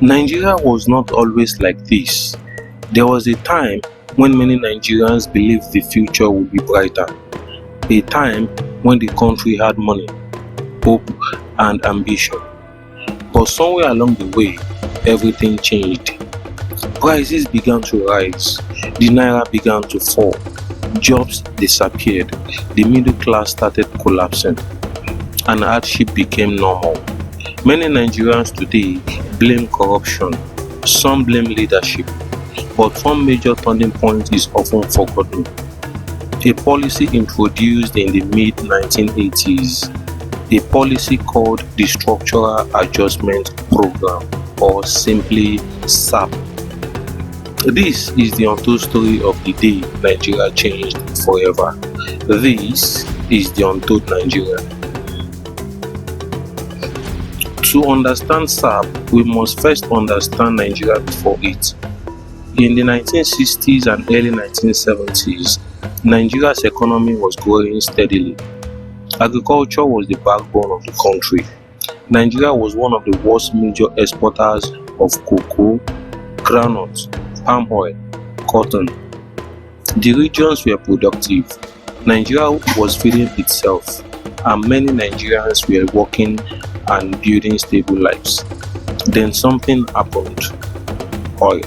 Nigeria was not always like this. There was a time when many Nigerians believed the future would be brighter, a time when the country had money, hope, and ambition. But somewhere along the way, everything changed. Prices began to rise, the naira began to fall, jobs disappeared, the middle class started collapsing, and hardship became normal. Many Nigerians today blame corruption, some blame leadership, but one major turning point is often forgotten. A policy introduced in the mid-1980s, a policy called the Structural Adjustment Program, or simply SAP. This is the untold story of the day Nigeria changed forever. This is the Untold Nigeria. To understand SAP, we must first understand Nigeria before it. In the 1960s and early 1970s, Nigeria's economy was growing steadily. Agriculture was the backbone of the country. Nigeria was one of the world's major exporters of cocoa, groundnut, palm oil, cotton. The regions were productive. Nigeria was feeding itself, and many Nigerians were working and building stable lives. Then something happened. Oil.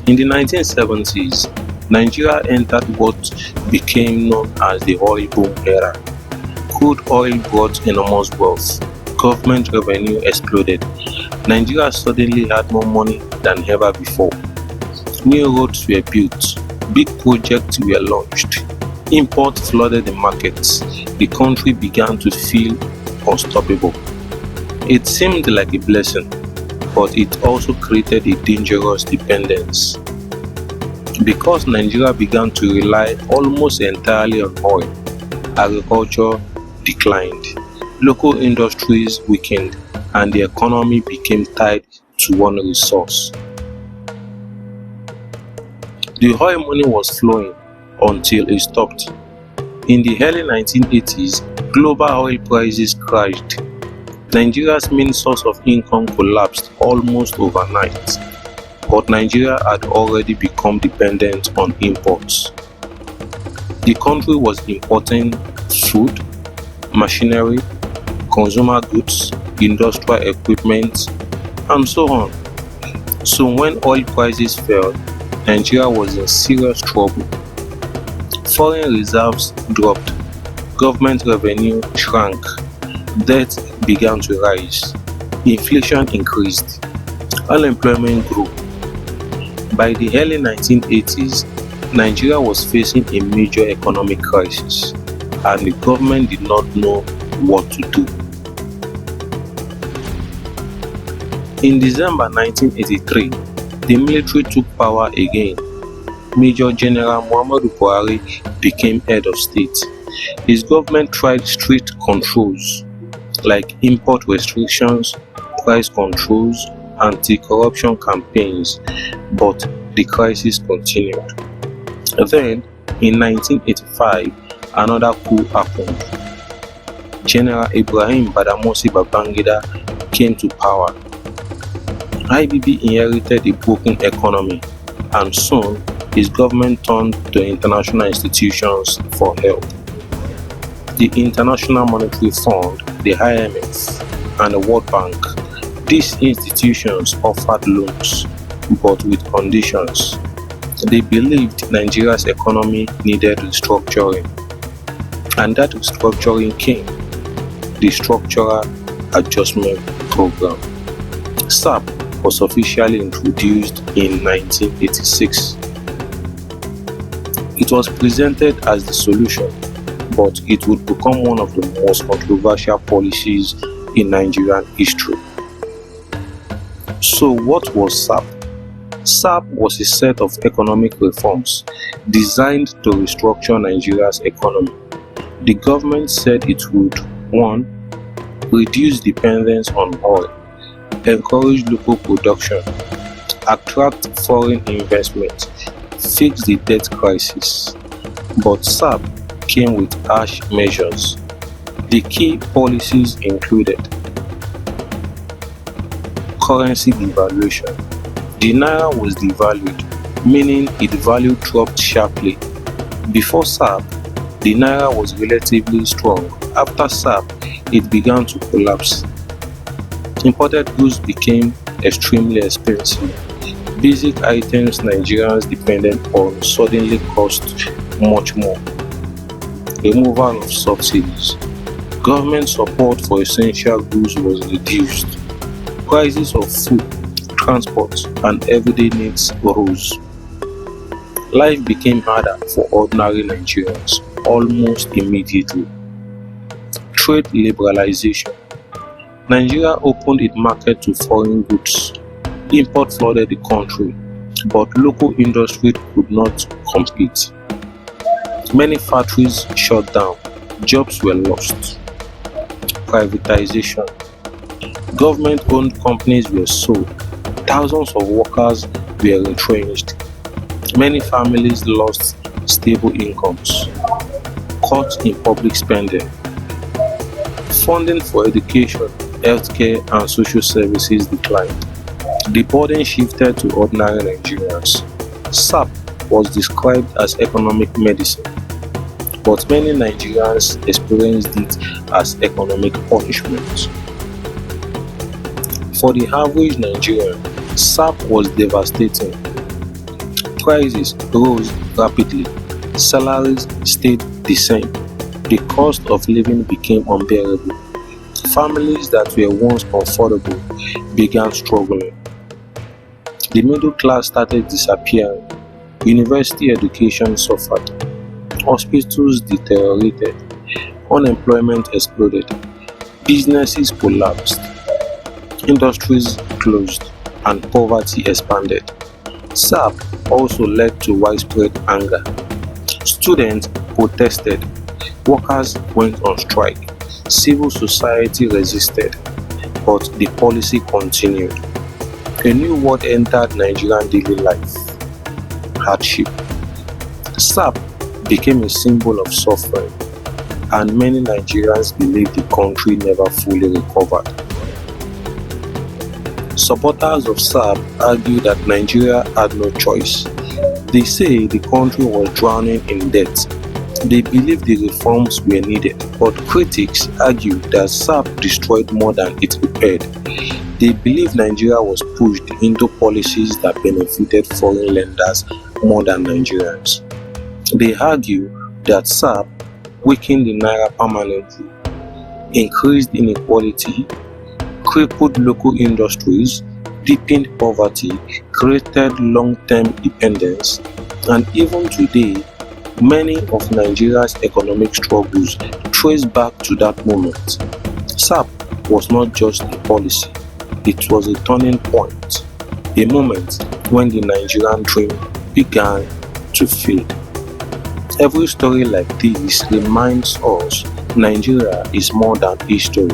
In the 1970s, Nigeria entered what became known as the oil boom era. Crude oil brought enormous wealth. Government revenue exploded. Nigeria suddenly had more money than ever before. New roads were built. Big projects were launched. Imports flooded the markets. The country began to feel unstoppable. It seemed like a blessing, but it also created a dangerous dependence. Because Nigeria began to rely almost entirely on oil, agriculture declined, local industries weakened, and the economy became tied to one resource. The oil money was flowing until it stopped. In the early 1980s, global oil prices crashed. Nigeria's main source of income collapsed almost overnight, but Nigeria had already become dependent on imports. The country was importing food, machinery, consumer goods, industrial equipment, and so on. So when oil prices fell, Nigeria was in serious trouble. Foreign reserves dropped, government revenue shrank, debt began to rise, inflation increased, unemployment grew. By the early 1980s, Nigeria was facing a major economic crisis, and the government did not know what to do. In December 1983, the military took power again. Major General Muhammadu Buhari became head of state. His government tried strict controls like import restrictions, price controls, anti-corruption campaigns, but the crisis continued. Then, in 1985, another coup happened. General Ibrahim Badamasi Babangida came to power. IBB inherited a broken economy, and soon his government turned to international institutions for help. The International Monetary Fund, the IMF, and the World Bank. These institutions offered loans, but with conditions. They believed Nigeria's economy needed restructuring, and that restructuring came, the Structural Adjustment Program. SAP was officially introduced in 1986. It was presented as the solution, but it would become one of the most controversial policies in Nigerian history. So what was SAP? SAP was a set of economic reforms designed to restructure Nigeria's economy. The government said it would 1. Reduce dependence on oil, encourage local production, attract foreign investment, fix the debt crisis. But SAP came with harsh measures. The key policies included Currency devaluation. The naira was devalued, meaning its value dropped sharply. Before SAP, the naira was relatively strong. After SAP, it began to collapse. Imported goods became extremely expensive. Basic items Nigerians depended on suddenly cost much more. Removal of subsidies. Government support for essential goods was reduced. Prices of food, transport, and everyday needs rose. Life became harder for ordinary Nigerians almost immediately. Trade liberalization. Nigeria opened its market to foreign goods. Import flooded the country, but local industry could not compete. Many factories shut down, jobs were lost. Privatization. Government-owned companies were sold. Thousands of workers were retrenched. Many families lost stable incomes. Cut in public spending. Funding for education, healthcare, and social services declined. The burden shifted to ordinary Nigerians. SAP was described as economic medicine, but many Nigerians experienced it as economic punishment. For the average Nigerian, SAP was devastating. Prices rose rapidly, salaries stayed the same, the cost of living became unbearable. Families that were once comfortable began struggling. The middle class started disappearing. University education suffered. Hospitals deteriorated. Unemployment exploded. Businesses collapsed. Industries closed, and poverty expanded. SAP also led to widespread anger. Students protested. Workers went on strike. Civil society resisted, but the policy continued. A new word entered Nigerian daily life: hardship. SAP became a symbol of suffering, and many Nigerians believe the country never fully recovered. Supporters of SAP argue that Nigeria had no choice. They say the country was drowning in debt. They believe the reforms were needed, but critics argue that SAP destroyed more than it repaired. They believe Nigeria was pushed into policies that benefited foreign lenders more than Nigerians. They argue that SAP weakened the naira permanently, increased inequality, crippled local industries, deepened poverty, created long-term dependence, and even today, many of Nigeria's economic struggles trace back to that moment. SAP was not just a policy, it was a turning point, a moment when the Nigerian dream began to fade. Every story like this reminds us Nigeria is more than history,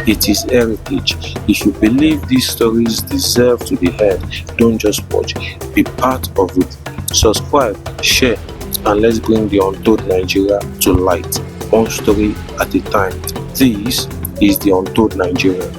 it is heritage. If you believe these stories deserve to be heard, don't just watch, be part of it. Subscribe, share, and let's bring the Untold Nigeria to light, one story at a time. This is the Untold Nigeria.